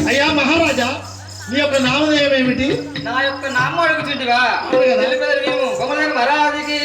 అయ్యా మహారాజా, మీ యొక్క నామధేయం ఏమిటి? నా యొక్క నామం అడుగుతుంటివా? మహారాజుకి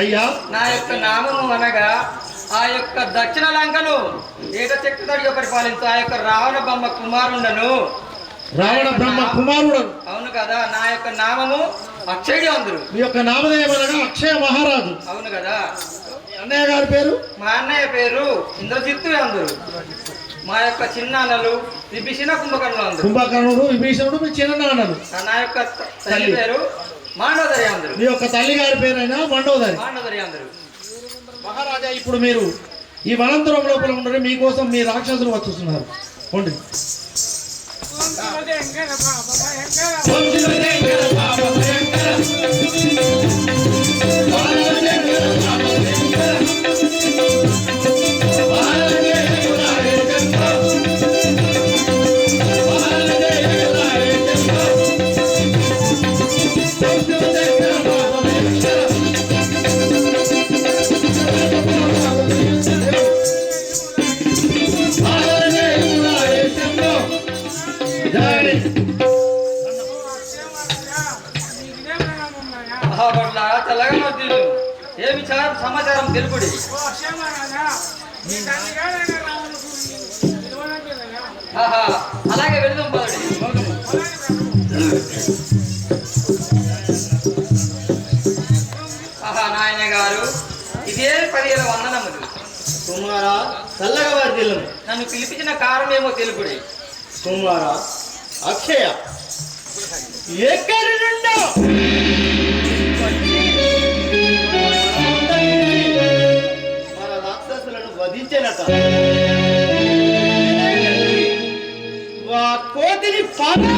అయ్యా, నా యొక్క నామము అనగా ఆ యొక్క దక్షిణ లంకను ఏక చక్రధడిగా పరిపాలించు ఆ యొక్క రావణ బ్రహ్మ కుమారుండను. రావణ బ్రహ్మ కుమారుడు? అవును కదా. నా యొక్క నామము అక్షయుడు అందరు. మీ యొక్క నామధేయం అనగా అక్షయ మహారాజు. అవును కదా. అన్నయ్య గారి పేరు? మా అన్నయ్య పేరు ఇంద్రజిత్తు అందరు. మా యొక్క చిన్నాన్నలు విభీషణ కుంభకర్ణులు అందరు. కుంభకర్ణుడు విభీషణుడు మీ చిన్నాన్నలు. నా యొక్క తల్లి పేరు మాండోదరి అందరు. మీ యొక్క తల్లి గారి పేరైనా మండోదరి. మాండోదరి అందరు. మహారాజా, ఇప్పుడు మీరు ఈ వనంతరం లోపల ఉండరు, మీకోసం మీ రాక్షసులు వచ్చుస్తున్నారు. పండి ఏ విచారం సమాచారం తెలుపుడి. అలాగే వెళదాం పదండి. నాయన గారు, ఇదే 10,000 వందనములు. కుమారా, చల్లగా వారి జిల్లం. నన్ను పిలిపించిన కారణం ఏమో తెలుపుడి. కుమారా, అక్షయ ఎక్కడి నుండో మన రాక్షసులను వధించినట వా కోతిని కోతి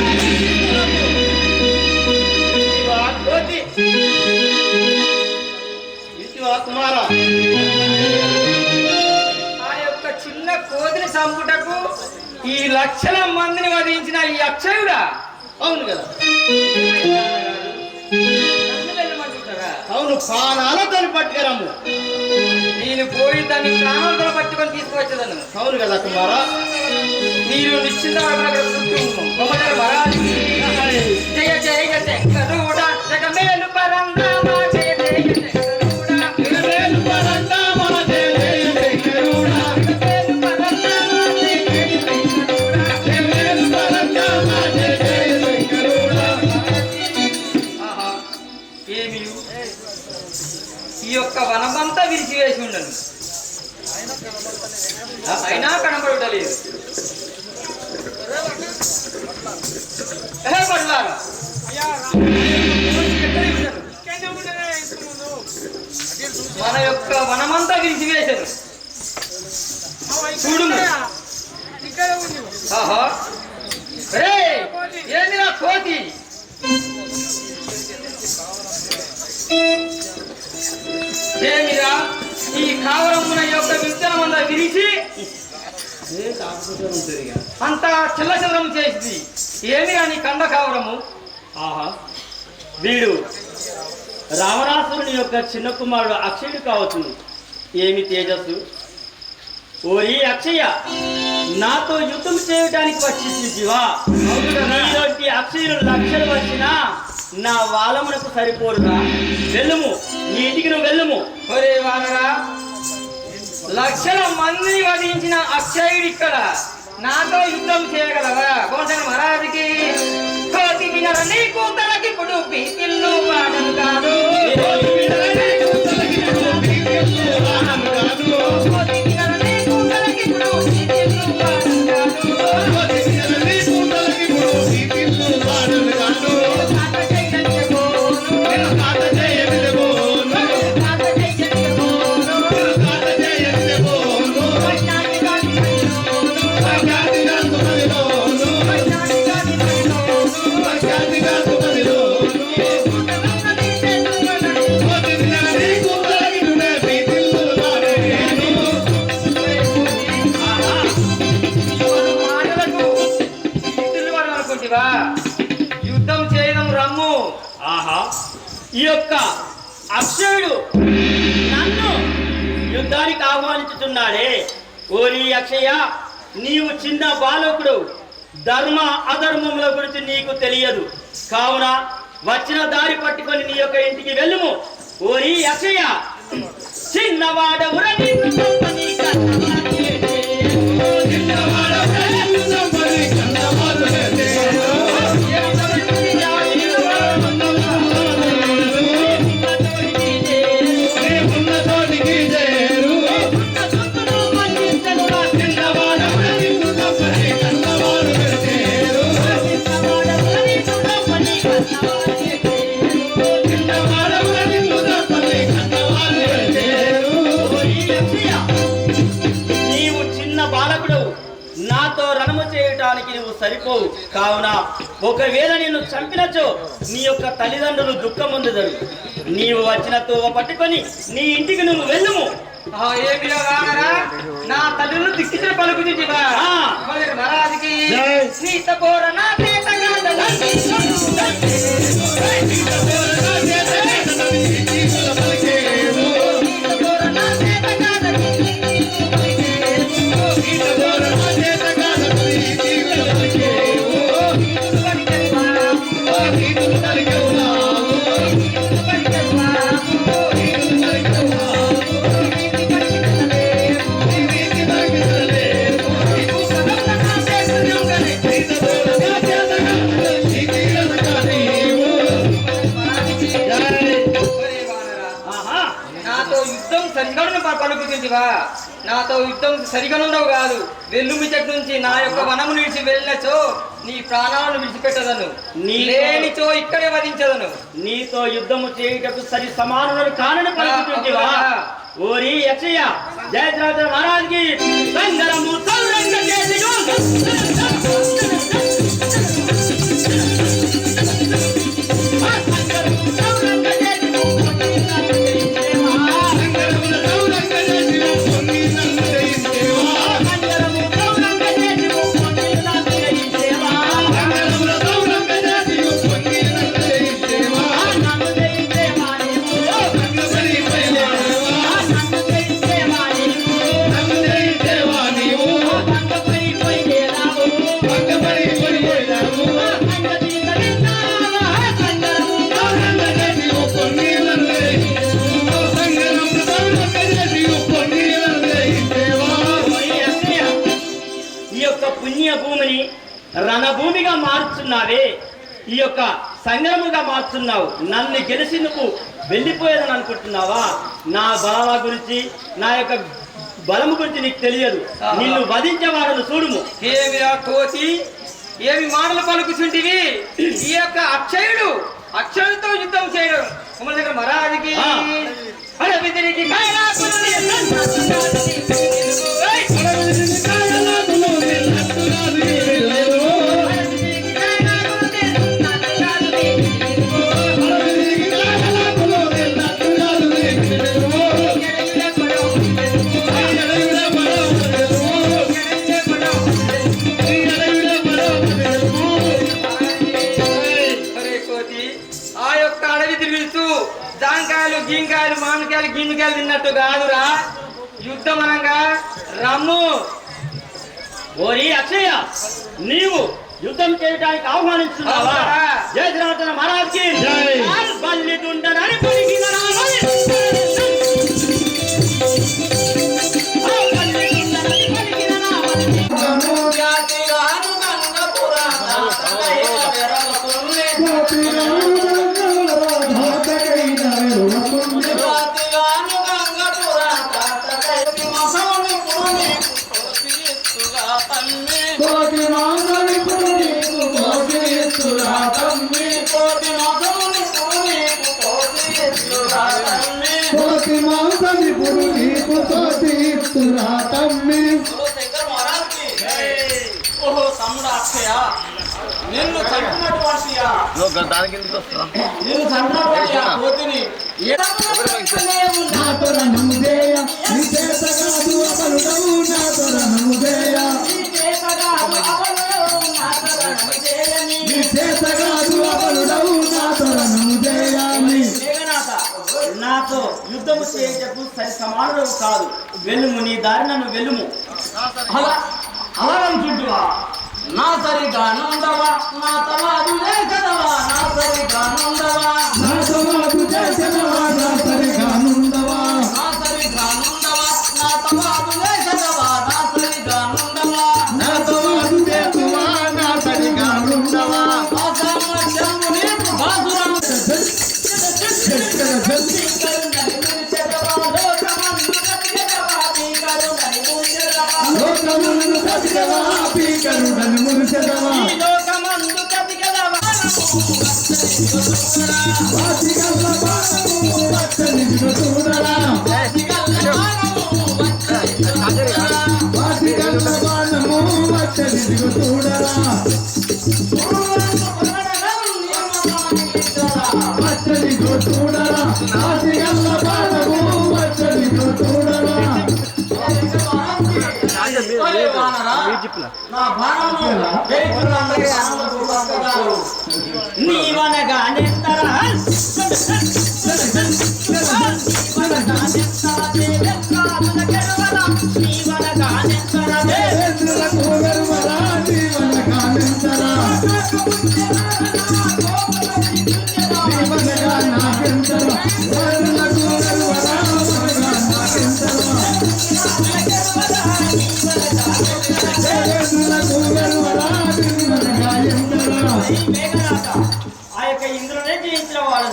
కుమారా, ఆ యొక్క చిన్న కోతిని చంపుటకు ఈ లక్షల మందిని వధించిన ఈ అక్షయుడా? అవును కదా. అవును, ప్రాణాలతో పట్టుకురాము. నేను పోయి దాన్ని ప్రాణాలతో పట్టుకొని తీసుకువచ్చేదాను. అవును కదా కుమారా. మీరు నిశ్చింత జయ జయ శంకరుడా జగమేలు పరంధామా జయ జయ శంకరుడా జగమేలు పరంధామా జయ జయ శంకరుడా జగమేలు పరంధామా జయ జయ శంకరుడా జగమేలు పరంధామా జయ జయ శంకరుడా. ఏమి ఈ యొక్క వనమంతా విరిచివేసి ఉండను, అయినా కనబడలేదు. పడలారా మన యొక్క వనమంతా విరిచివేశాను. చూడు ఆహా రే ఏమిరా కోతి, ఏమిరా ఈ కావరమున యొక్క విత్తనమంతా విరిచి అంత చిల్లచిల్లం చేసింది. ఏమిరా నీ కండ కావరము? ఆహా, వీడు రావణాసురుని యొక్క చిన్న కుమారుడు అక్షయుడు కావచ్చు. ఏమి తేజస్సు! ఓరి అక్షయ, నాతో యుద్ధం చేయడానికి వచ్చింది జీవా. నీలోంటి అక్షయులు లక్షలు వచ్చినా నా వాలమునకు సరిపోరుగా. వెళ్ళుము, నీ ఇంటికి నువ్వు వెళ్ళుము. ఒరే వానరా, లక్షల మందిని వధించిన అక్షయుడు ఇక్కడ నాతో యుద్ధం చేయగలవా? కోసన మహారాజుకి కోతి వినర నీ కూతలకి ఇప్పుడు పీపిల్లు వాడను కాదు. కోతి వినర నీ కూతలకి ఇప్పుడు పీపిల్లు వాడను కాదు. కోతి వినర నీ కూతలకి ఇప్పుడు పీపిల్లు వాడను కాదు. కోతి వినర నీ కూతలకి ఇప్పుడు పీపిల్లు వాడను కాదు. కాట చేయని బోను, కాట చేయని బోను, కాట చేయని బోను, కాట చేయని బోను. వైనాటి గాని బోను, వైనాటి గాని బోను, వైనాటి గాని బోను, వైనాటి గాని బోను. కుటనని చెట్టునని కోతి వినర నీ కూతలకి ఇప్పుడు పీపిల్లు వాడను కాదు. ఆహా, మాటలకు పీపిల్లు వాడను అనుకుంటివా? యుద్ధం చేయడం రమ్ము. ఆహా, ఈ యొక్క అక్షయుడు నన్ను యుద్ధానికి ఆహ్వానించుతున్నాడే. ఓరి అక్షయ, నీవు చిన్న బాలకుడు, ధర్మ అధర్మముల గురించి నీకు తెలియదు. కావున వచ్చిన దారి పట్టుకొని నీ యొక్క ఇంటికి వెళ్ళుము. ఓరి అక్షయ, చిన్నవాడవురా నిన్ను చంపని కన్నవాడేటే. చిన్నవాడవురా నిన్ను చంపని కన్నవాడేటే. నీవు చిన్న బాలకుడు, నాతో రణము చేయటానికి నువ్వు సరిపోవు. కావున ఒకవేళ నిన్ను చంపినచో నీ యొక్క తల్లిదండ్రులు దుఃఖముందుదరు. నీవు వచ్చిన తోవ పట్టుకొని నీ ఇంటికి నువ్వు వెళ్ళుము. ఏమిరా వానరా, నా తల్లులు దిక్కిన పలుకుతుంటివా? మహారాజుకి సీత పోర నా పలుకుతుంటివా? నాతో యుద్ధం సరిగనుండవు కాదు. వెల్లుమి చెట్టు నుంచి నా యొక్క వనము నిలిచి వెళ్ళినచో నీ ప్రాణాలను విడిచిపెట్టదను, లేనిచో ఇక్కడే వధించదను. నీతో యుద్ధము చేయుటకు సరి సమానులను కానని పలుకుతుంటివా? ఓరి అక్షయ, జయద్రథ మహారాజుకి సంగరము సౌరంగ చేసి భూమిని రణభూమిగా మార్చున్నావే, ఈ యొక్క సంగ్రముగా మార్చున్నావు. నన్ను గెలిచి నువ్వు వెళ్ళిపోయేదని అనుకుంటున్నావా? నా బలాల గురించి, నా యొక్క బలము గురించి నీకు తెలియదు. నిన్ను వధించేవాడను చూడుము. ఏమిరా కోతి, ఏమి మాటలు పలుకుచుంటివి? ఈ యొక్క అక్షయుడు అక్షయుడితో యుద్ధం చేయడం కుమార దగ్గర మహారాజుకి అడవిదిరికి ఆ యొక్క అడవి తిరుగుతూ జాంకాయలు గింకాయలు మామిడికాయలు గిన్నెకాయలు తిన్నట్టు కాదురా యుద్ధం అనగా రమ్ము. ఓరి అక్షయ, నీవు యుద్ధం చేయడానికి ఆహ్వానిస్తున్నావా? జయ శ్రీరామ మహారాజ్కి బల్లి దుండనని పలికిన తమ్ముడు అక్షయ నిన్ను చంపినట్టు వర్షియా నిన్ను చంపినట్టు నాతో యుద్ధము చేయటకు సరి సమానుడు కాదు. వెలుము, నీ దారి నన్ను వెలుము. అలా అనుకుంటువా? నా సరిగా నుండవా, నా తమాదు లేచదవా, నా సరిగా నుండవా, నా సమాధు చేసెదవా, నా సరిగా నుండవా, నా సరిగా నుండవా, నా తమాదు లేచదవా, నా సరిగా నుండవా, నా సమాధు చేతువా, నా సరిగా నుండవా, అసమర్థము నీకు బాసురం లోకమందు కదిగవా, పీకరుడని మురిసెదవా, లోకమందు కదిగలవా, వాసిగల్ల బాణము వచ్చని చూడరా, వాసిగల్ల బాణము వచ్చని చూడరా, వచ్చని చూడరా, వాసిగల్ల బాణము వచ్చని చూడరా. నా భారము నీవనగా నెత్తరా ఆ యొక్క ఇంద్రునే జయించిన వాడు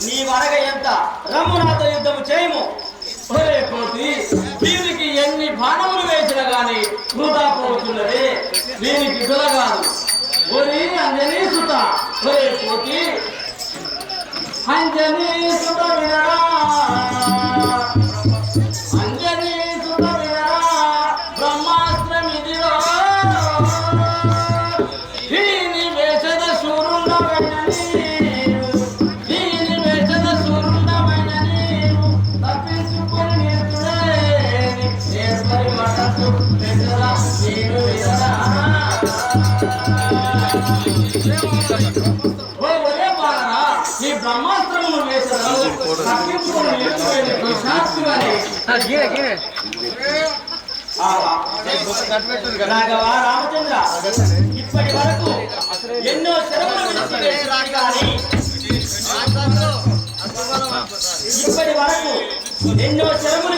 నీ వరగ ఎంత రమ్ము, నాతో యుద్ధము చేయము. వీరికి ఎన్ని బాణములు వేసినా గాని వృధా పోతున్నది. వీరికి పిలగాదు. ఒరి అంజనీ సుత, ఒరే పోతి అంజనీ సుత వినరా, అంజనీ సుత వినరా, బ్రహ్మాస్త్రమిదిలో దీని వేసద సూరుండమైనని, దీని వేసద సూరుండమైనని తప్పించుకొని నేర్చులేని నేర్పరి మటకు పెద్దరా నేను వినరా. ఒరే బాలరా, ఈ బ్రహ్మాస్త్రమును వేసదు తప్పించుకొని నేర్చులేని శాస్త్రులని రాఘవ రామచంద్ర, ఇప్పటి వరకు ఎన్నో శ్రమలు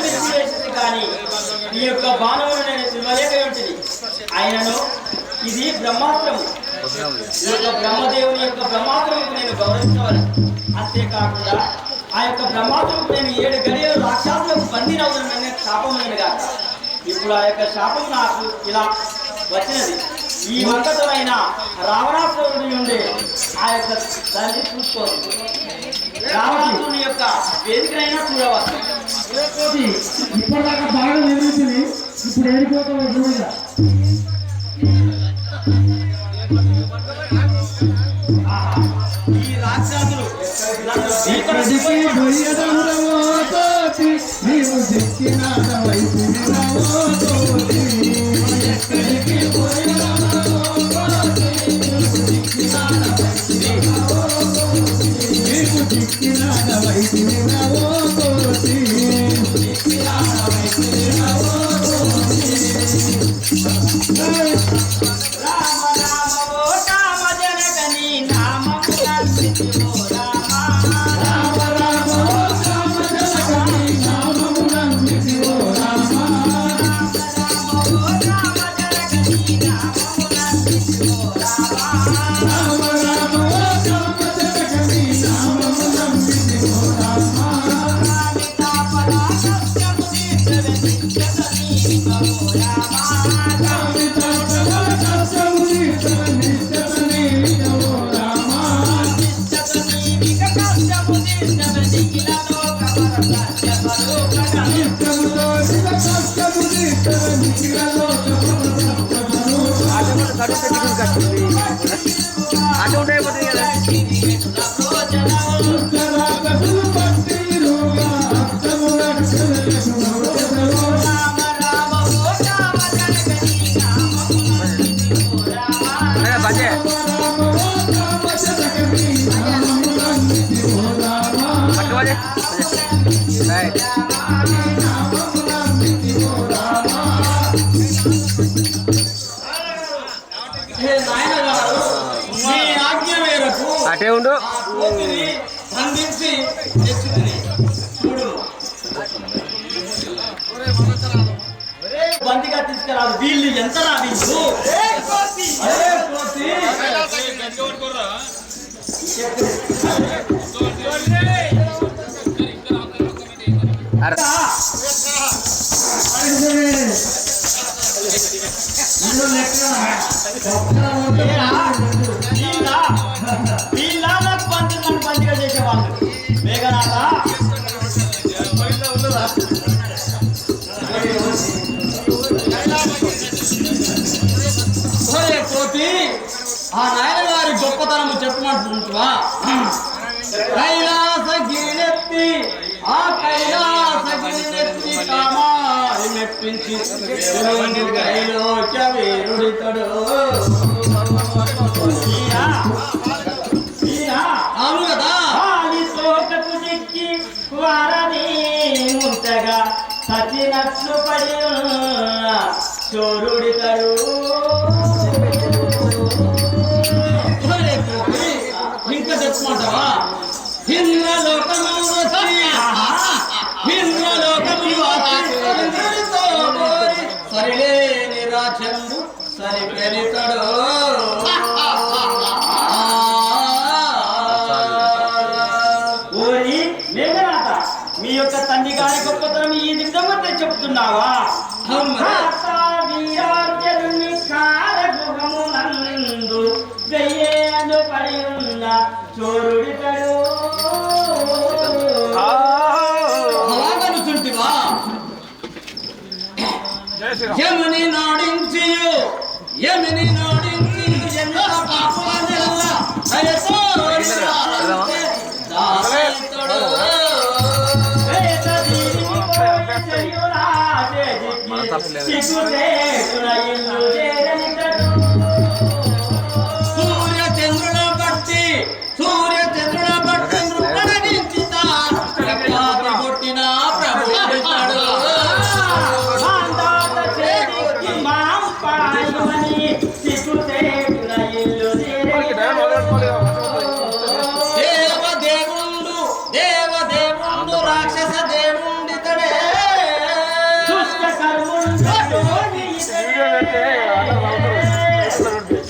విడిచివేసినాను కానీ ఈ యొక్క బాణమును నేను తినలేక ఉంటుంది. ఆయనను ఇది బ్రహ్మాస్త్రము. ఈ యొక్క బ్రహ్మదేవుని యొక్క బ్రహ్మాస్త్రముకు నేను గౌరవించవాలి. అంతేకాకుండా ఆ యొక్క బ్రహ్మాస్త్రముకు నేను 7 గడియలు రాక్షసులకు బందీనవుతున్న శాపమైనగా ఇప్పుడు ఆ యొక్క శాపం నాకు ఇలా వచ్చినది. ఈ వంకతోనైనా రావణాసురుడి నుండి ఉంటే ఆ యొక్క దాన్ని చూసుకోవాలి. రావణాసుని యొక్క వేదికనైనా చూడవచ్చు. ఇప్పటిదాకా బాగా నిర్మించింది, ఇప్పుడు ఏడిపోతాం చూడగా. ఈ రాక్షసులు ఎక్కడికి పోయేదమురవో తోటి, నీవు దిక్కినాద వైపు వినవో తోటి. ఎక్కడికి పోయేదమురవో తోటి, నీవు దిక్కినాద వైపు వినవో తోటి. రామ రామ ఓ కామ జనకని నామము నందించు రామ. రామ రామ ఓ రామ జనకని నామము నందించు రామ. ఓ కామ జనకని నామము నందించు రామ. రామ రామ ఓ రామ జనకని నామము నందించు రామ. తాపరా సత్యము తీర్చని రామ. అటే ఉండు. అందించి తెచ్చుకుని చూడు బంతిగా తీసుకురాదు. వీళ్ళు ఎంత రాదు. వీళ్ళ నాకు బంతిగా చేసేవాళ్ళు మేఘనాథ. పోతి ఆ నాయన గారి గొప్పతనం చెప్పమంటుంటువా? కైలాసగిరినెత్తి ఆ కైలాసగిరినెత్తి కామారి మెప్పించి కైలోక వీరుడితడు. అవును కదా. తోటకు దిక్కి వారని ముంతగా సచినట్లు పడి చోరుడితడు. ఇంకా తెచ్చుకుంటావా? హింద్రలోకము సరిలేని రాచందు సరిపెలితడు. ఓరి మేఘనాథ, మీ యొక్క తండ్రి గారి గొప్పతనం ఈ నిజంగా చెప్తున్నావా? వీరార్జుని కాలగృహము నందు వెయ్యేళ్ళు పడి ఉన్న చోరుడితడు. అలాగనుచుంటివా? యముని నాడించి ఎంత పాపనెల్ల దయతో దాసైతడు. సూర్య చంద్రుల బట్టి నృపణగించిత కొట్టిన ప్రభుత్వాడు. దేవదేవుండు రాక్షస దేవుండితడే.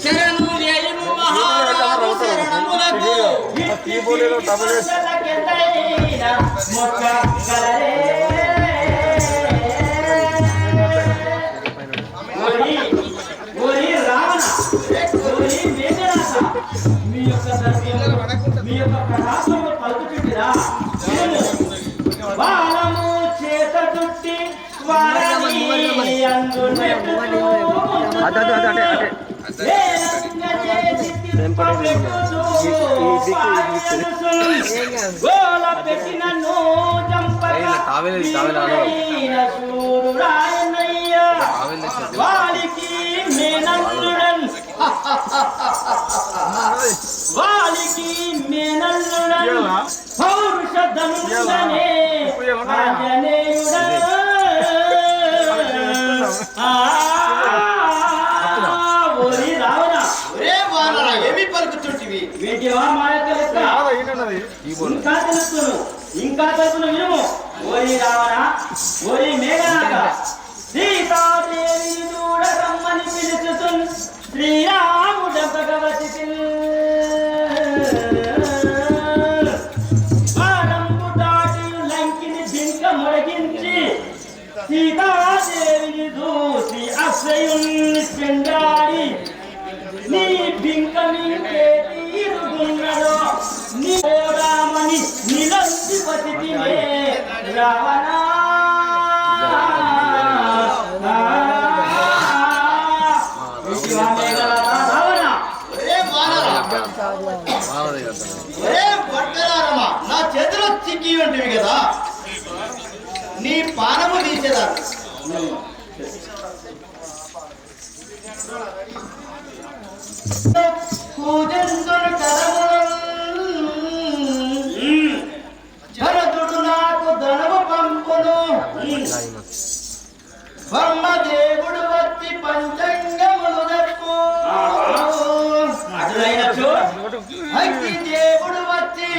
శరణు జయము మహారాజు శరణములకు రావణ మేఘనాథ, మీ యొక్క దర్శనం, మీ యొక్క ప్రకాశము పలుకుచుండిరా. బాలము చేత చుట్టి వారని అందునెట్టుతూ గోల పెట్టినను చూడురాయనయ్య వాలికి మేనల్లుడన్ వాలికి మేనల్లుడన్ పౌరుష ధనుందనే ఆంజనేయుడ ఓరి రావణ ఏమి పలుకుతుంటివి వీటివా మా యొక్క లెక్క ఇంకా తెలుసును ఇంకా తెలుసును వినుము. ఓరి రావణ ఓరి మేఘనాథ సీతాదేవి దూడ రమ్మని పిలుచుతున్ శ్రీరాముడ భగవతి వారంబు దాటి లంకిని జింక మొడగించి సీతాదేవిని దూసి అశ్రయుని చెండాడి నీ బింకమింకే తీరుగున్నదో నీ రామని నిలంది పతిమే రావణ నా చేతిలో చిక్కి ఉంటివి కదా, నీ పానము తీసేదా. భరతుడు నాకు ధనము పంపును, బ్రహ్మదేవుడు వచ్చి పంచంగములు చెప్పు, అగ్నిదేవుడు వచ్చి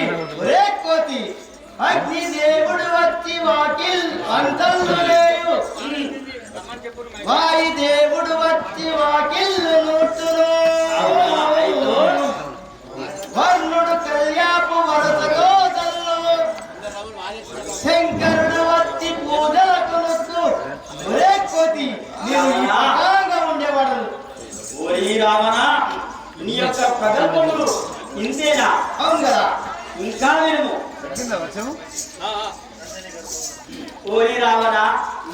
ఒరే కోతి అగ్నిదేవుడు వచ్చి వాకిల్ అంతలు లేవు, వాయుదేవుడు వచ్చి వాకిల్ నూటును, వర్ణుడు కళ్యాపు వరసతో తల్లు, శంకరుడు వచ్చి పూజలకు నొత్తు ఒరే కోతి నీవు ఈ ప్రకారంగా ఉండేవాడు. ఓరి రావణ నీ యొక్క ప్రగల్భములు ఇంతేనా? అవును కదా. ఇంకా వినుము. ఓరి రావణ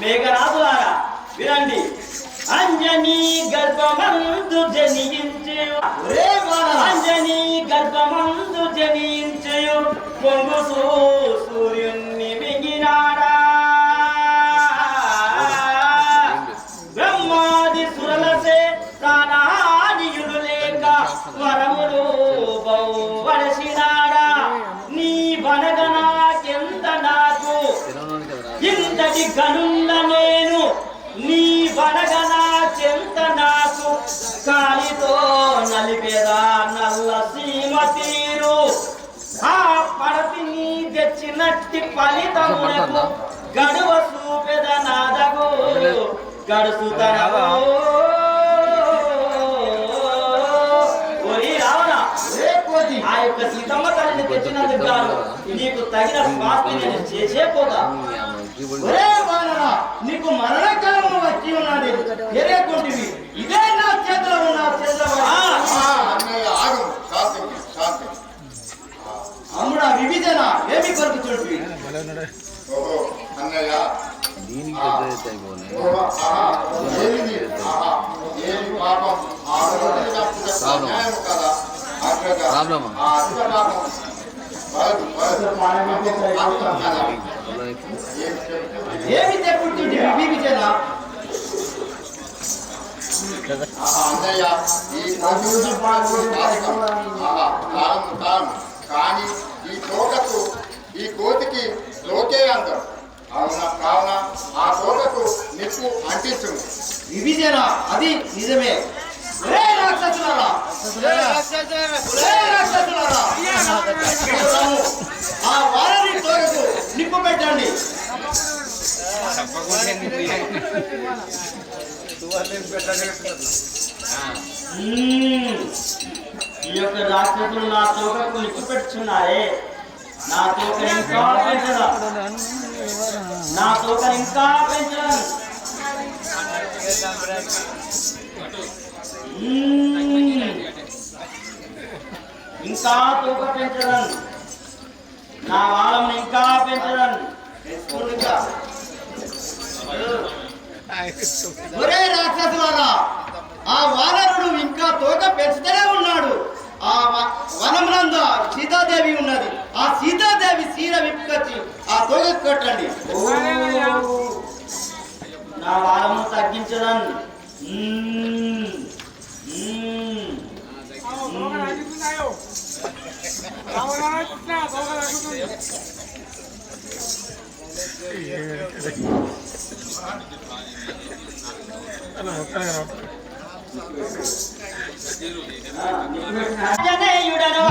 మేఘనాథులారా వినండి. అంజనీ గర్భమందు జనించు అంజనీ గర్భమందు జనించు పొంగు సూర్యుణ్ణి మిగినాడా బ్రహ్మాది సురలసే ప్రాణాదియుడు లేక వరములు బౌవలసినాడా నీ వనగనాకెంత నాకు ఇంతటి గనున్న నేను నీ వనగనా చెంత నాకు కాలితో నలిపేదా నల్ల సీమ తీరు ఆ పడతిని తెచ్చినట్టి ఫలితమునకు గడువ చూపెద నాదగు గడుసుతనవు. ఓరి రావణ ఆ యొక్క సీతమ్మ తల్లిని తెచ్చినందుకు గాను నీకు తగిన స్వాస్థ్యం నేను చేసే పోతా. నీకు మరణకాలం వచ్చి ఉన్నది తెలియకుంటివి, ఇదే నా చేతిలో ఉన్న అమ్ముడా విభజన ఏమి పలుకుతుంటివి. అన్నయ్య ఏమి చెప్పుంటుంది విభజన. అన్నయ్య ఈ కానీ ఈ తోకకు ఈ కోతికి లోకే అంటారు. కావున ఆ తోకకు నిప్పు అంటించు. విభజన అది నిజమే. ఆ వారిని తోకకు నిప్పు పెట్టండి. ఈ యొక్క రాక్షసులు నా తోకకు నిప్పు పెట్టుచున్నారే, నా తోక ఇంకా పెంచదా, నా తోక ఇంకా పెంచడం. ఇంకా తూక పెంచదను, నా వాళ్ళని ఇంకా పెంచదను. ఒరే రాక్షసులారా, ఆ వానరుడు ఇంకా తోక పెంచుతూనే ఉన్నాడు. ఆ వనమునందు సీతాదేవి ఉన్నది. ఆ సీతాదేవి చీర విప్పుకొచ్చి ఆ తోక కట్టండి. నా వాళ్ళను తగ్గించదను. అంజనేయుడను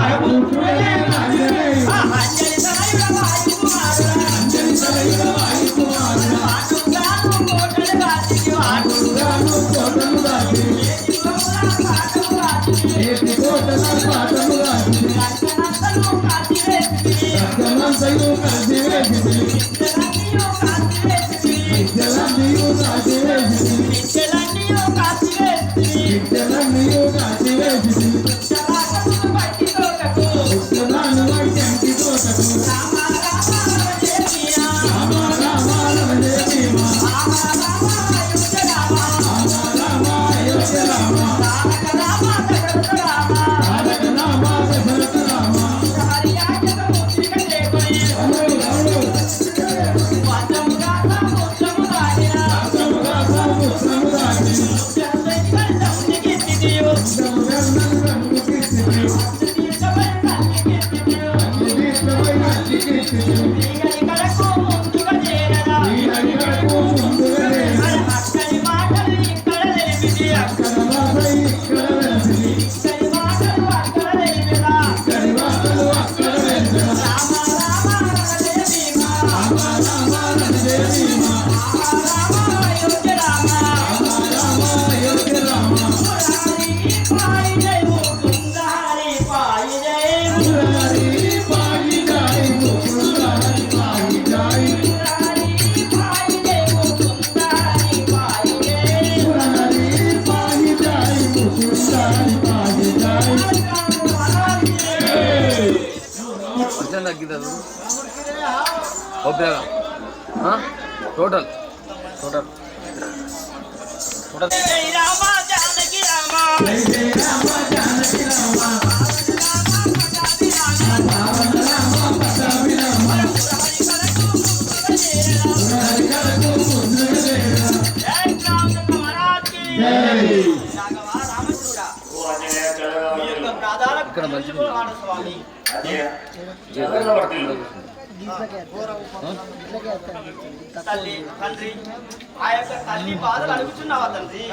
టోటల్ ఇక్కడ మంచి తల్లి తండ్రి ఆ యొక్క తల్లి బాధలు అడుగుతున్నావా తండ్రి?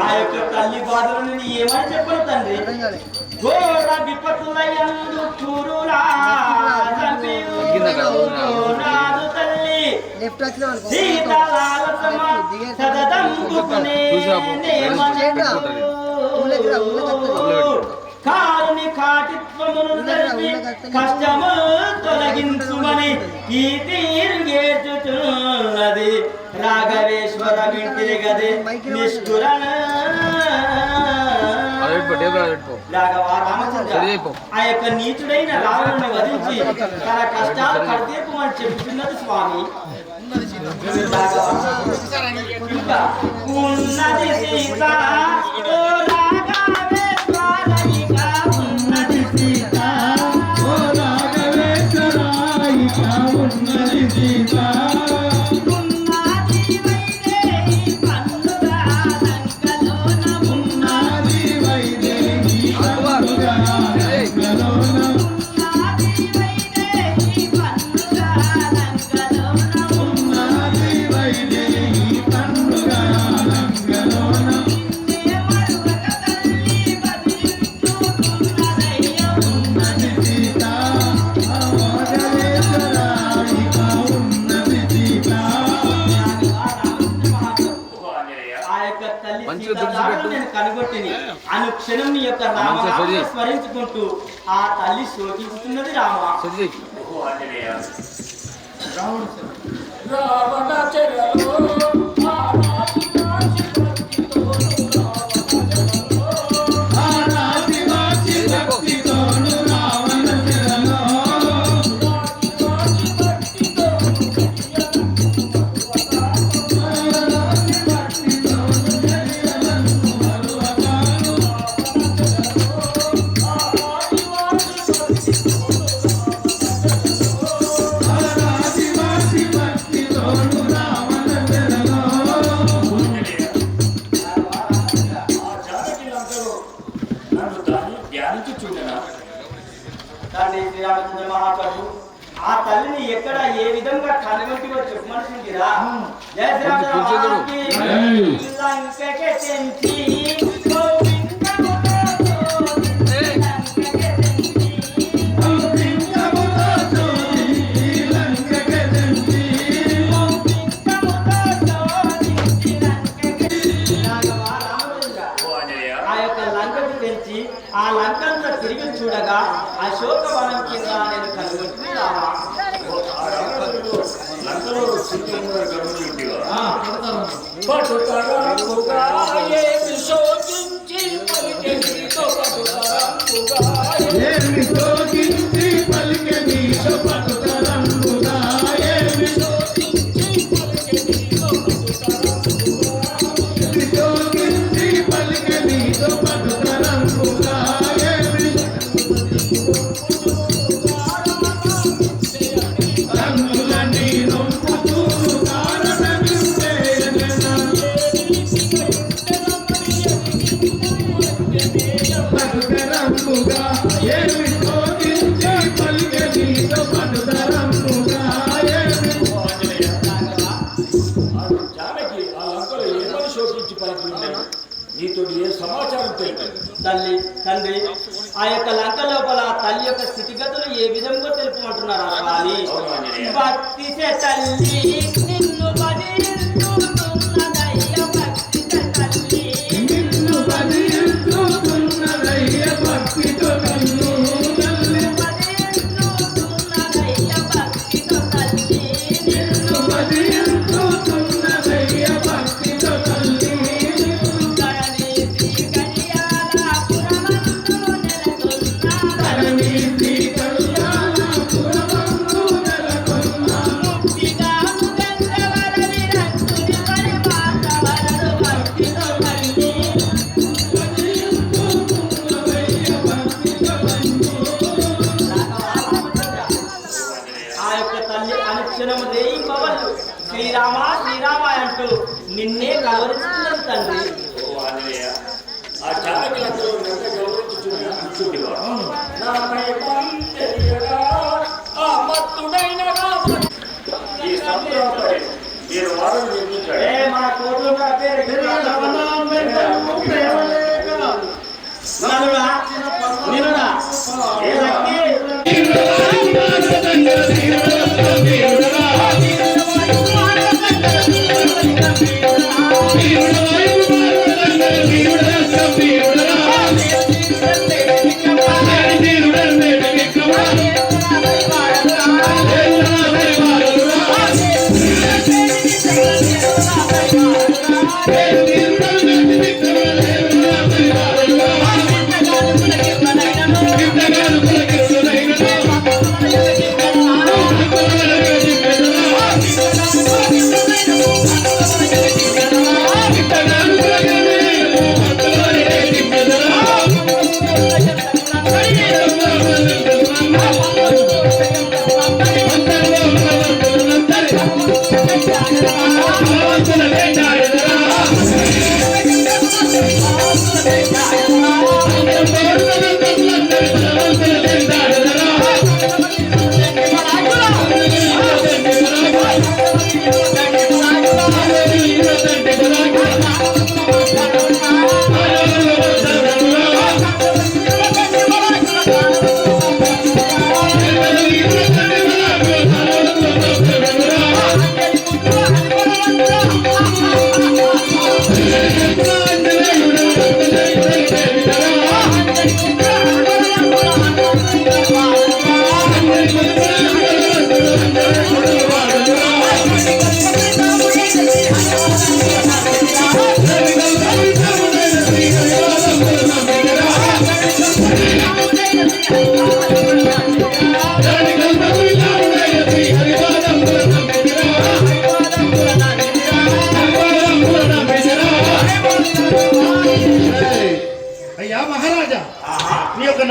ఆ యొక్క తల్లి బాధలు నేను ఏమని చెప్పను తండ్రి? ఘోర విపత్తులయందు చూరురా నాదు తల్లి సీతాలాలసమ సదదంబుకునే కారుని కాటిత్వమును తెలిపి కష్టము తొలగించుమని ఈ తీరుగేచుచున్నది రాఘవేశ్వర వింటిరి గది నిష్ఠుర ఆ యొక్క నీచుడైన రావణుని వధించి తన కష్టాలు కడతీర్పమని చెబుతున్నది స్వామి. ఇంకా ఉన్నది సీత ఓ రాఘవేశ్వర, ఇక ఉన్నది సీత ఓ రాఘవేశ్వర, ఇక ఉన్నది సీత. కనుగొట్టిని అనుక్షణం నీ యొక్క నామాన్ని స్మరించుకుంటూ ఆ తల్లి శోకిస్తున్నది రామ. రావణ చెరలో తండ్రి శ్రీరామచంద్ర మహాప్రభు ఆ తల్లిని ఎక్కడ ఏ విధంగా కనుగొంటివో చెప్పమనుకుంటురా జయ శ్రీరామచంద్ర లంకకే తెంచి ఆ లంకంతా తిరిగి చూడగా అశోకవనం కింద నేను కనుగొంటుంది రామా. తల్లి తండ్రి ఆ యొక్క లంక లోపల తల్లి యొక్క స్థితిగతులు ఏ విధంగా తెలుపమంటున్నారా కానీ భక్తి తల్లి నిన్ను భజిస్తున్నదయ్య భక్తి తల్లి నిన్ను భజిస్తున్నదయ్య భక్తి తల్లి శ్రీరామ శ్రీరామ అంటూ నిన్నే గౌరవిస్తున్నది తండ్రి. మన కోట్లు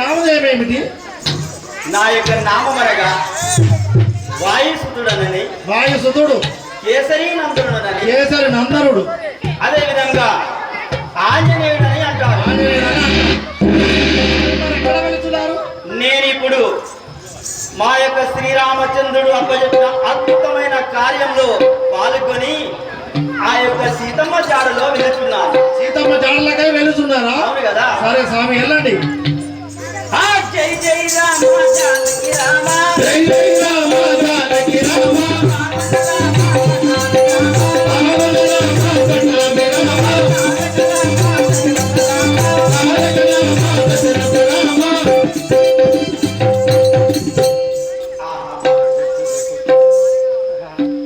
నామధేయం ఏమిటి? నా యొక్క నామమనగా వాయుసుతుడనని, వాయుసుతుడు, కేసరి నందనుడనని, కేసరి నందనుడు, అదే విధంగా ఆంజనేయుడని అంటారు. ఎక్కడ వెళుతున్నారు? నేను ఇప్పుడు మా యొక్క శ్రీరామచంద్రుడు అప్పచెప్పిన అద్భుతమైన కార్యంలో పాల్గొని ఆ యొక్క సీతమ్మ జాడలో వెళుతున్నాను. సీతమ్మ జాడలకై వెళుతున్నారా? అవును కదా. సరే స్వామి, వెళ్ళండి. జై జై రామ జానకి రామ, జై జై రామ జానకి రామ,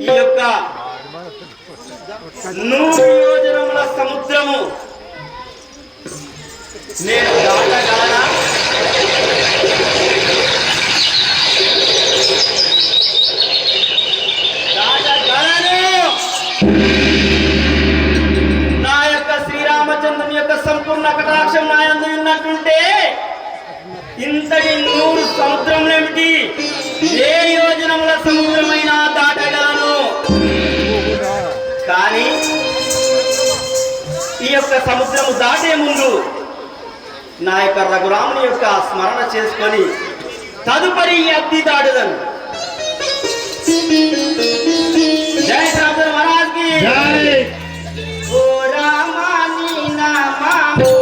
ఈ యొక్క 100 యోజనముల సముద్రము నేను దాటగలనా? నా యొక్క శ్రీరామచంద్రుని యొక్క సంపూర్ణ కటాక్షం నా యందు ఉన్నట్టుంటే ఇంతటి 100 సముద్రములేమిటి, ఏ యోజనముల సముద్రమైనా దాటగలను. కానీ ఈ యొక్క సముద్రము దాటే ముందు నా యొక్క రఘురాముని యొక్క స్మరణ చేసుకొని తదుపరి ఈ అద్ది దాటుదను. జై శ్రీరామ మహారాజ్కి జై. ఓ రామాని నామము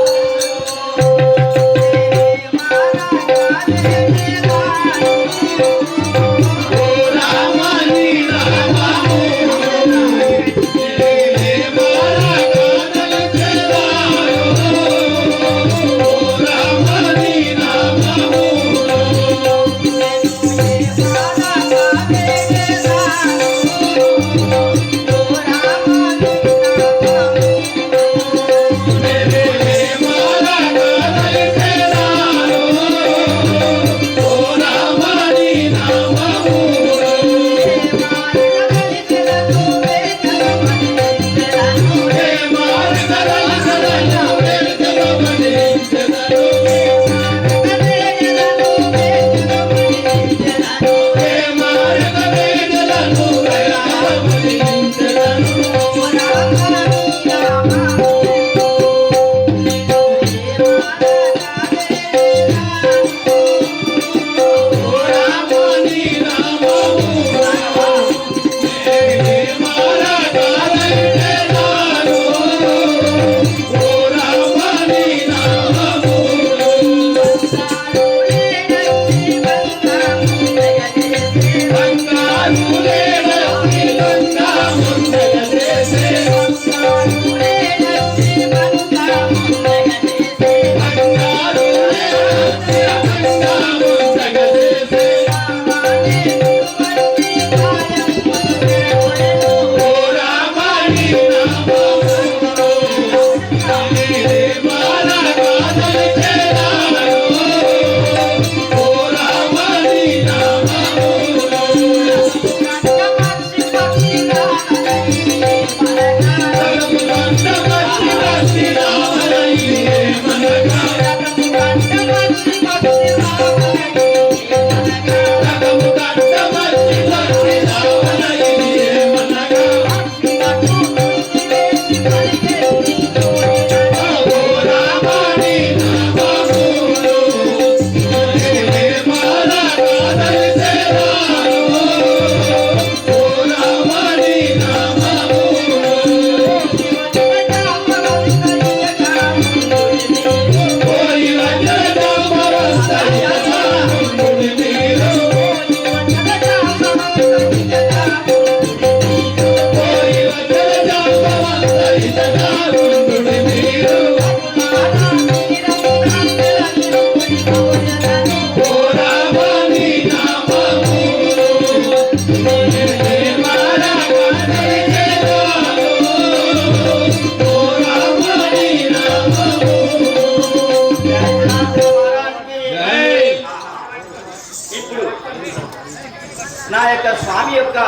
నా యొక్క స్వామి యొక్క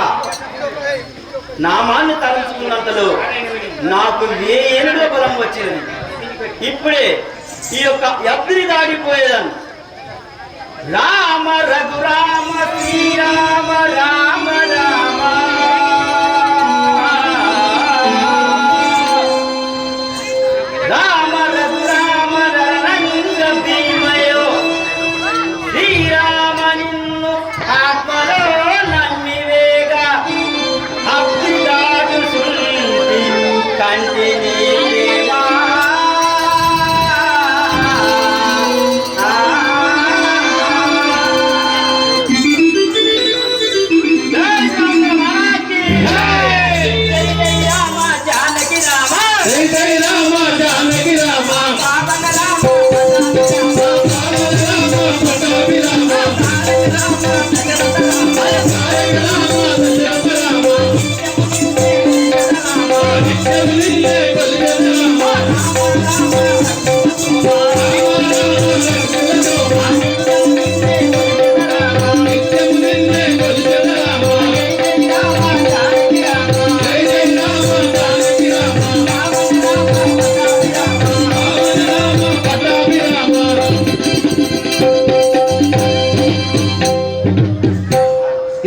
నామాన్ని తలుచుకున్నంతలో నాకు ఏనుగుల బలం వచ్చినది. ఇప్పుడే ఈ యొక్క ఎద్దుని దాడిపోయేదాన్ని రామ రఘురామ శ్రీరామ రామ రామ రామ రఘురామ రణరంగ భీమయో శ్రీరామ నిన్ను ఆత్మలో నమ్మివేగ అప్పుడాడు సుల్లి కంటిని ప్రేమా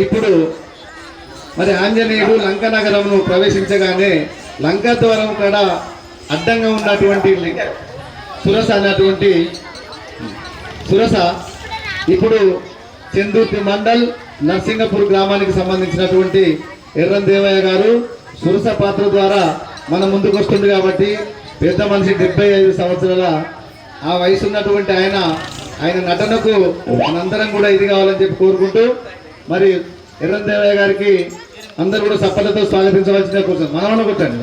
ఇప్పుడు మరి ఆంజనేయుడు లంక నగరమును ప్రవేశించగానే లంకా ద్వారం కాడ అడ్డంగా ఉన్నటువంటి సురస అన్నటువంటి సురస ఇప్పుడు చందుర్తి మండల్ నర్సింగపూర్ గ్రామానికి సంబంధించినటువంటి ఎర్రం దేవయ్య గారు సురస పాత్ర ద్వారా మన ముందుకు వస్తుంది కాబట్టి పెద్ద మనిషి 75 సంవత్సరాల ఆ వయసు ఉన్నటువంటి ఆయన నటనకు మనందరం కూడా ఇది కావాలని చెప్పి కోరుకుంటూ మరి ఎర్రం దేవయ్య గారికి అందరూ కూడా సప్పలతో స్వాగతించవలసిన కోసం మనమన్న కొట్టండి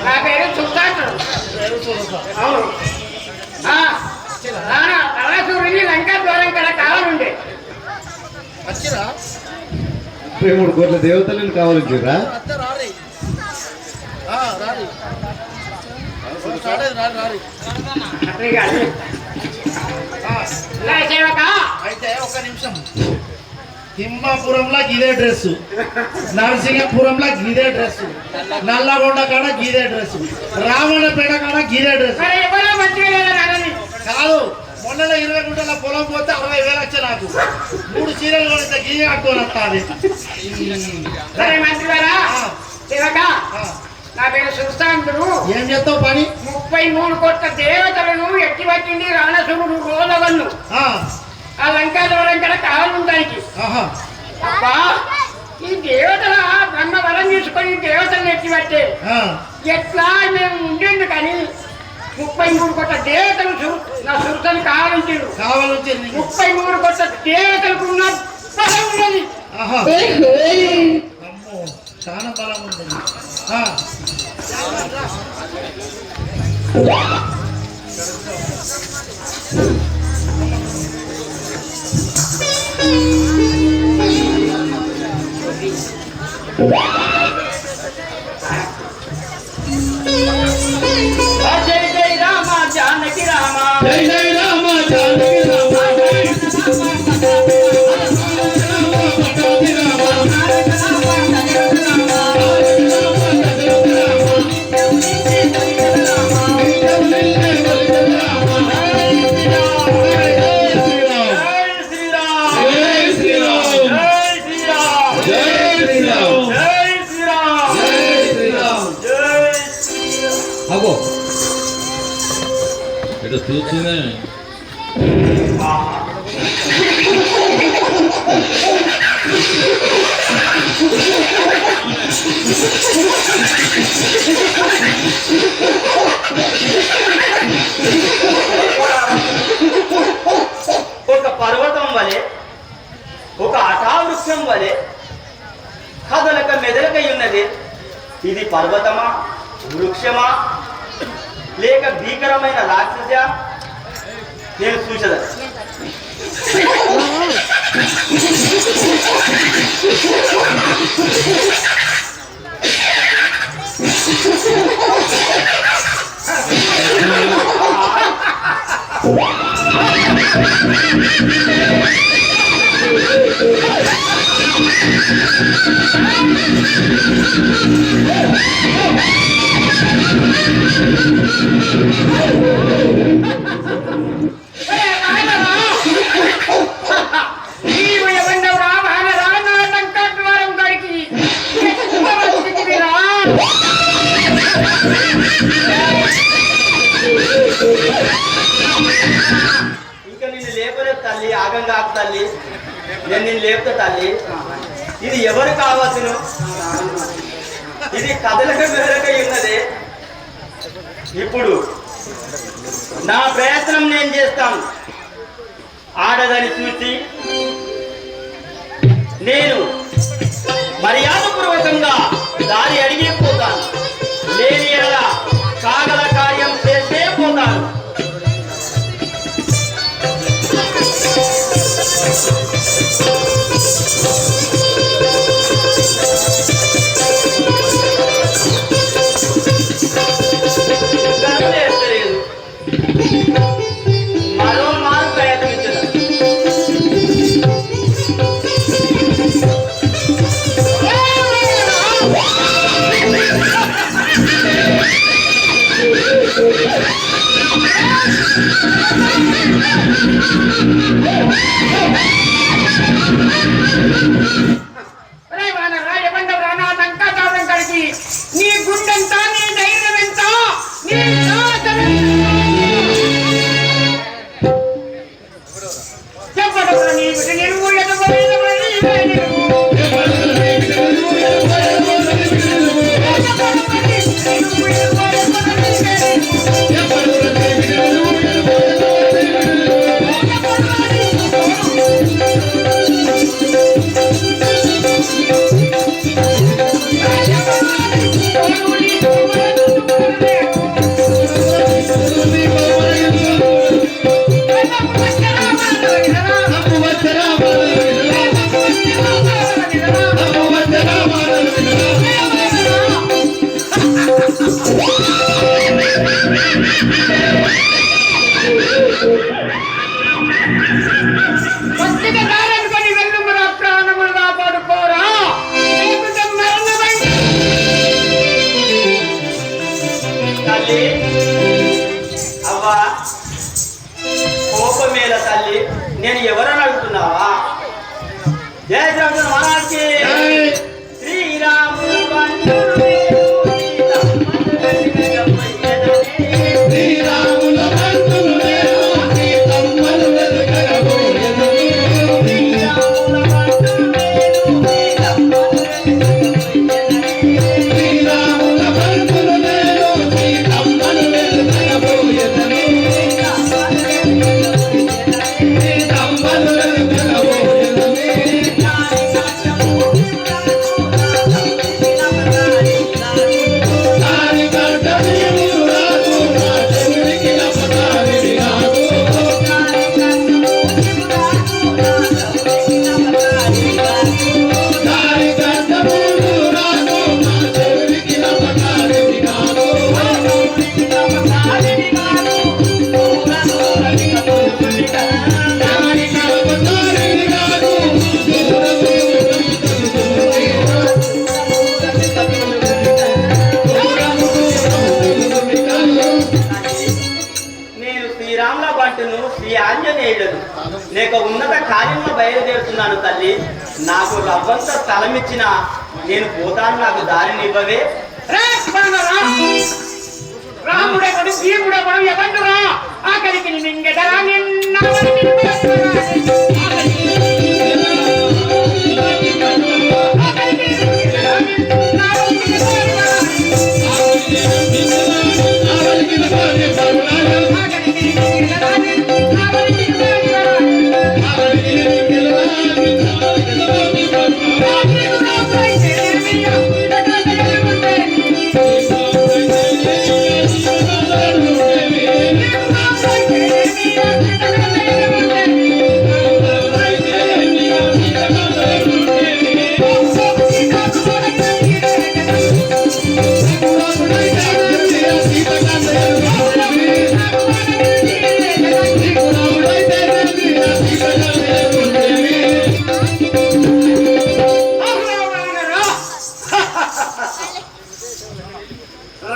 నా పేరు చుట్టాడు రణసూరుని లంకా ద్వారం కడ కావాలండి 3 కోట్ల దేవతలను కావాలంటారా అయితే ఒక నిమిషం హింబాపురంలో గిదే డ్రెస్ నరసింగపురంలో గిదే డ్రెస్ నల్లగొండ కాడ గిదే డ్రెస్ రామన్నపేట కాడ గిదే డ్రెస్ కాదు మొన్న 20 గుంటల పొలం పోతే 60,000 వచ్చా నాకు 3 చీరలు కొనిస్తే గిజే కట్టుకొని వస్తాది సరే మంత్రివారా నా పేరు సుస్తాంతుడు ఏం చేస్తావు పని 33 కోట్ల దేవతలను ఎట్టి వచ్చింది రాణసురుడు రోజగన్ను ఆ లంకా ద్వారం కడ కావాలంటానికి అబ్బా ఈ దేవతల బ్రహ్మ వరం తీసుకొని దేవతలను ఎట్టి పట్టే ఎట్లా మేము ఉండేందు కానీ 33 కోట్ల దేవతలు నా సురతని కావాలంటారు. కావాలంటే 33 కోట్ల దేవతలకు ఉన్న బలం ఉన్నది. అమ్మో చాలా బలం ఉంది. జై జై రామ జానకి రామ జై జై రామ జానకి రామ అగో ఇటు చూస్తూనే ఒక పర్వతం వలె ఒక అటావృక్షం వలె కదలక మెదలకై ఉన్నది. ఇది పర్వతమా, వృక్షమా, లేక భీకరమైన రాక్షస? నేను చూసదా ఇంకా నిన్ను లేపలేదు తల్లి, ఆగంగా తల్లి, నేను నిన్ను లేపుతా తల్లి. ఇది ఎవరు కావచ్చును? ఇది కదలక మెదలకై ఉన్నది. ఇప్పుడు నా ప్రయత్నం నేను చేస్తాను. ఆడదని చూసి నేను మర్యాదపూర్వకంగా దారి అడిగిపోతాను. లేని ఎలా కాగల కార్యం చేసే పోతాను. గర్వలేదు, మరో మారు ప్రయత్నించదు. నీ గుండెంత, నీ ధైర్యం ఎంత, నీ చెప్పడం నేను ఊళ్ళో అవ్వా కోపమేల తల్లి, నేను ఎవరని అడుగుతున్నావా? జయ శ్రీరామ మహారాజ్కి శ్రీరాములు శ్రీరాముల లేదు. లేక ఉన్నత కార్యంలో బయలుదేరుతున్నాను తల్లి. నాకు రవ్వంత స్థలమిచ్చిన నేను పోతాను, నాకు దారిని ఇవ్వవే. రాముడెవడు భీముడెవడు ఎవడురా ఆఖరికి మింగెదరా నిన్న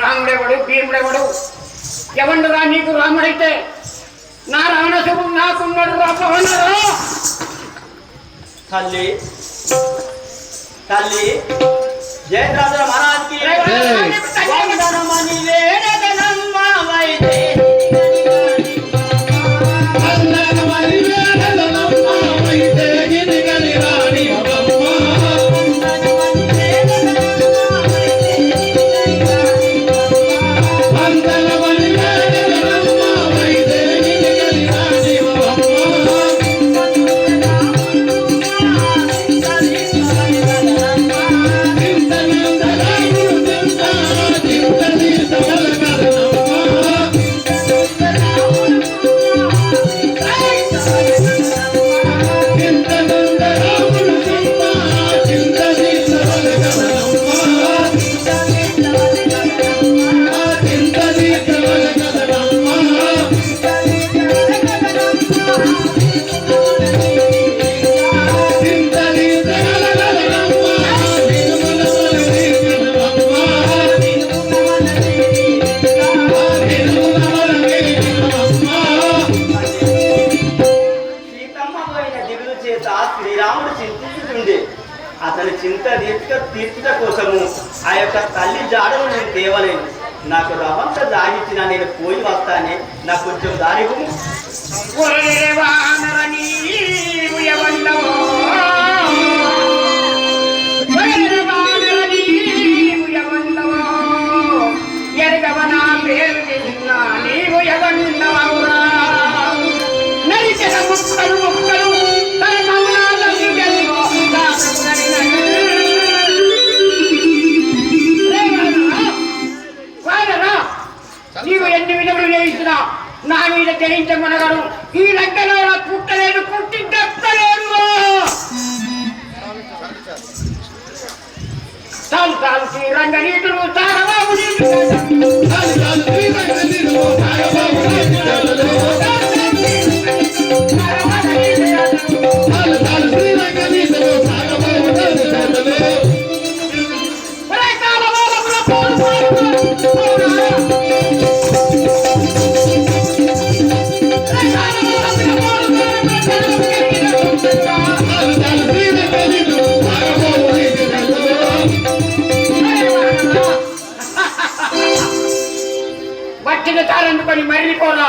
రాముడెవడు భీముడెవడు ఎవండురా నీకు రాముడైతే నా రావణసుడు నాకున్నాడు రాపవన్నాడు. తల్లి తల్లి జయద్రాజుల మహారాజ్కి వందనమని వేడదనమ్మ వైదే. శ్రీరాముడు చింతించుతుండే. అతని చింత తీర్చుట కోసము ఆ యొక్క తల్లి జాడను నేను తేవలేను. నాకు రవంత జాగించిన నేను పోయి వస్తానే, నాకు కొంచెం దారి ఎరగవనా పేరు నీవు ఎవన్నవరా నరిచిన ముక్కలు ముక్కలు నీవు ఎన్ని విధములు చేయించినా నా మీద జయించమనగడు. ఈ లెక్కలో పుట్టలేదు, పుట్టి దక్కలేదు. చాలు చాలు శ్రీరంగ నీతులు తారబాబు వచ్చిన తారనుకొని మరిపోరా,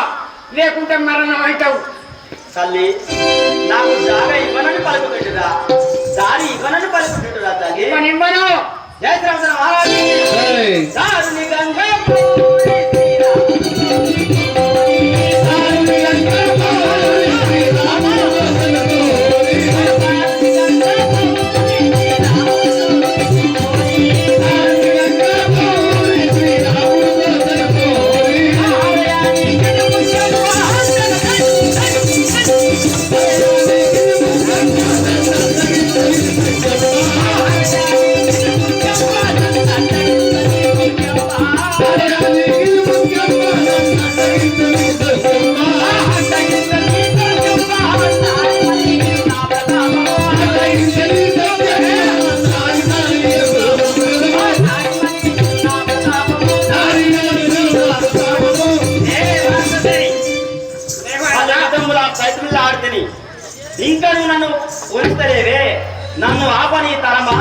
లేకుంటే మరణం అవుతావు. తల్లి నాకు జాగా ఇవ్వనని పలుకుపెట్టురా, దారి ఇవ్వనని పలుకుపెట్టురా తల్లి. ఇవ్వను. జయద్రాజుల మహారాజు దారుని గంగా Hey! ఇంకా నువ్వు నన్ను ఉంచలేవే. నన్ను ఆపని తరమా,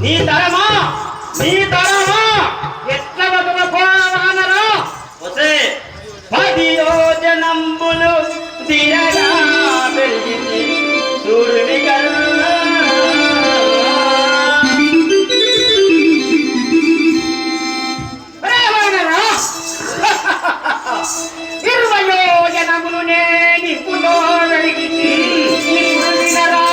నీ తరమా, నీ తరమా ఎట్లా బతుకపోవాలరా? వసే 10 యోజనంబులు దిరగా పెరిగింది సూర్యుని కన్నా. 20 యోజనములు నిప్పులో వెలిగించి నిప్పుడు వినరా.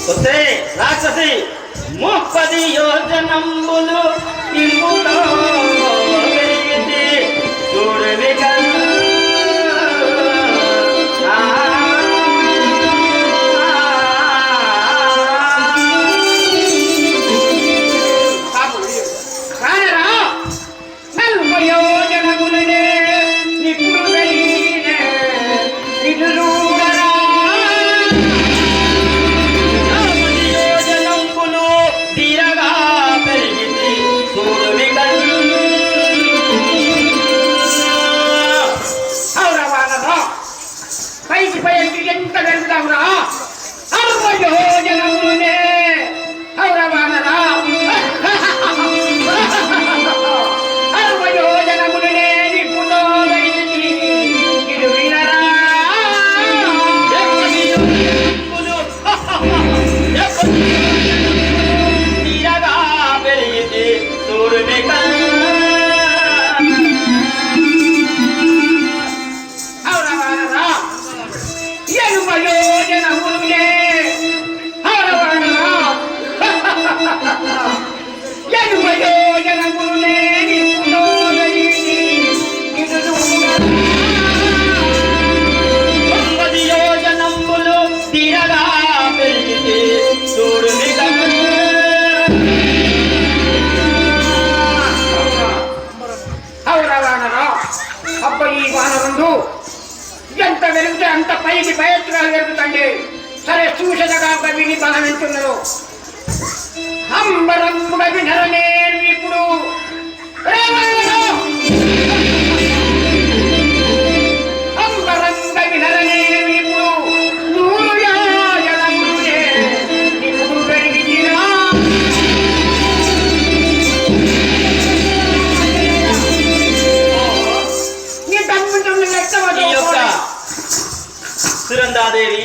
వసే రాక్షసి 30 యోజనంబులు నిప్పులో వెలిగింది సూర్యుని కన్నా. కానరా 40 యోజనములనే నిప్పుడు వెలిగిన నిలురుడరా. 40 యోజనంబులు దిరగా పెరిగింది సూర్యుని కన్నా. అవురా వానరా, పైకి పైకి ఎంత వెళ్తావురా? 60 యోజనములనే అవురా వానరా. 60 యోజనములనే నిప్పులో వెలిగించి నిన్ను వినరా. 70 యోజనంబులు దిరగా పెరిగింది సూర్యుని కన్నా. అవురా వానరా, 80 యోజనములనే అవురా వానరా. 80 యోజనములనే నిప్పులో వెలిగించి నిన్ను వినరా. 90 యోజనంబులు దిరగా పెరిగింది సూర్యుని కన్నా. అవురా వానరా, అబ్బ ఈ వానరుండు ఎంత వెలిగితే అంత పైకి పైగా వెలుగుతండి. సరే చూసదగా విని బలం వింటున్నారు. అంబరంబుడ వినరనేను ఇప్పుడు రే వానరా. అంబరంబుడ వినరనేను ఇప్పుడు 100 యోజనములనే నిప్పుడు వెలిగించినా. నీ తమ్ముడు ఈ యొక్క సురందాదేవి,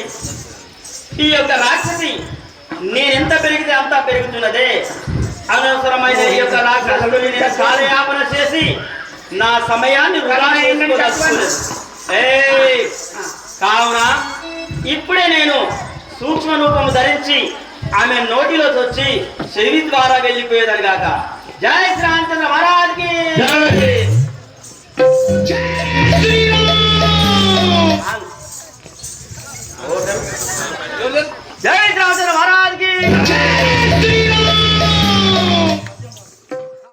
ఈ యొక్క రాక్షసి నేనెంత పెరిగితే అంత పెరుగుతున్నదే. అనవసరమైన ఈ యొక్క రాక్షసుడు నేను కాలయాపన చేసి నా సమయాన్ని వృధా చేసుకోదలుచుకోలేదు. ఏయ్, కావున ఇప్పుడే నేను సూక్ష్మ రూపము ధరించి ఆమె నోటిలోకి వచ్చి చెవి ద్వారా వెళ్ళిపోయేదని గాక. జై శ్రీరామచంద్ర మహారాజ్కి జై శ్రీరామ్.